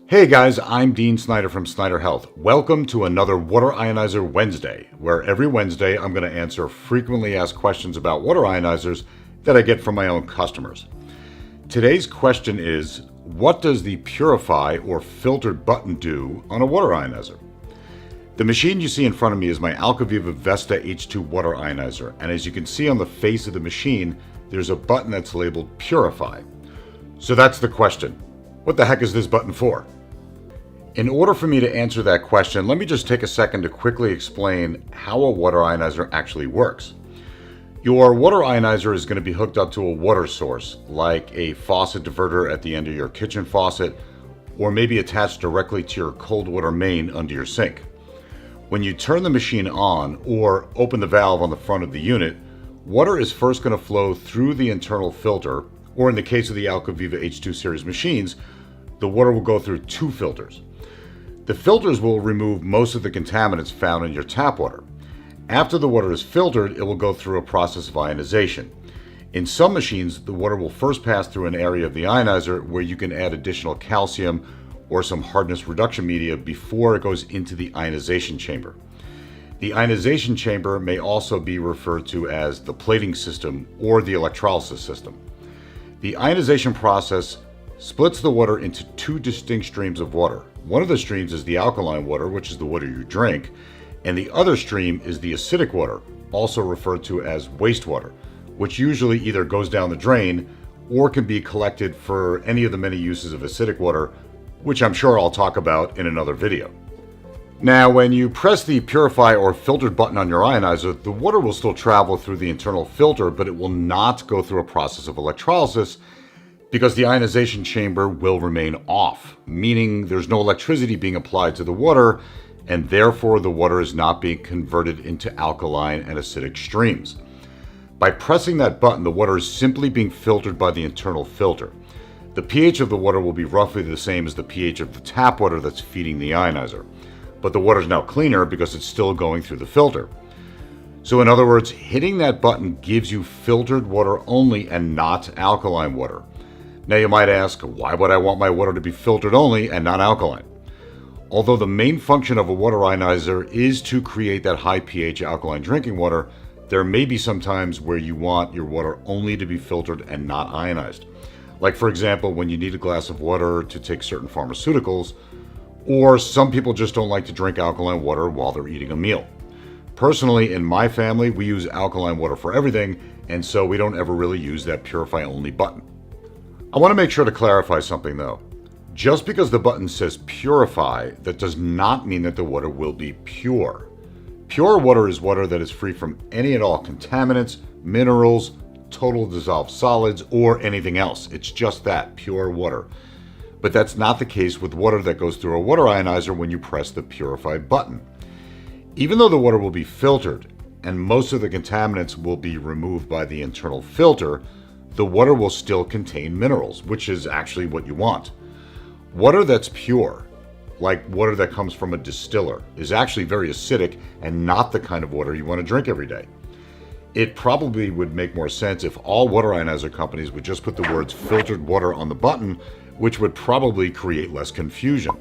Hey guys, I'm Dean Snyder from SnyderHealth. Welcome to another Water Ionizer Wednesday, where every Wednesday I'm going to answer frequently asked questions about water ionizers that I get from my own customers. Today's question is, what does the Purify or filtered button do on a water ionizer? The machine you see in front of me is my Alkaviva Vesta H2 water ionizer, and as you can see on the face of the machine, there's a button that's labeled Purify. So that's the question. What the heck is this button for? In order for me to answer that question, let me just take a second to quickly explain how a water ionizer actually works. Your water ionizer is going to be hooked up to a water source, like a faucet diverter at the end of your kitchen faucet, or maybe attached directly to your cold water main under your sink. When you turn the machine on or open the valve on the front of the unit, water is first going to flow through the internal filter, or in the case of the Alkaviva H2 series machines, the water will go through two filters. The filters will remove most of the contaminants found in your tap water. After the water is filtered, it will go through a process of ionization. In some machines, the water will first pass through an area of the ionizer where you can add additional calcium or some hardness reduction media before it goes into the ionization chamber. The ionization chamber may also be referred to as the plating system or the electrolysis system. The ionization process splits the water into two distinct streams of water. One of the streams is the alkaline water, which is the water you drink, and the other stream is the acidic water, also referred to as wastewater, which usually either goes down the drain or can be collected for any of the many uses of acidic water, which I'm sure I'll talk about in another video. Now, when you press the Purify or filtered button on your ionizer, the water will still travel through the internal filter, but it will not go through a process of electrolysis because the ionization chamber will remain off, meaning there's no electricity being applied to the water, and therefore the water is not being converted into alkaline and acidic streams. By pressing that button, the water is simply being filtered by the internal filter. The pH of the water will be roughly the same as the pH of the tap water that's feeding the ionizer, but the water is now cleaner because it's still going through the filter. So in other words, hitting that button gives you filtered water only and not alkaline water. Now you might ask, why would I want my water to be filtered only and not alkaline? Although the main function of a water ionizer is to create that high pH alkaline drinking water, there may be some times where you want your water only to be filtered and not ionized. Like for example, when you need a glass of water to take certain pharmaceuticals, or some people just don't like to drink alkaline water while they're eating a meal. Personally, in my family, we use alkaline water for everything, and so we don't ever really use that Purify only button. I want to make sure to clarify something though. Just because the button says Purify, that does not mean that the water will be pure. Pure water is water that is free from any and all contaminants, minerals, total dissolved solids, or anything else. It's just that, pure water. But that's not the case with water that goes through a water ionizer when you press the Purify button. Even though the water will be filtered and most of the contaminants will be removed by the internal filter, the water will still contain minerals, which is actually what you want. Water that's pure, like water that comes from a distiller, is actually very acidic and not the kind of water you want to drink every day. It probably would make more sense if all water ionizer companies would just put the words filtered water on the button, which would probably create less confusion.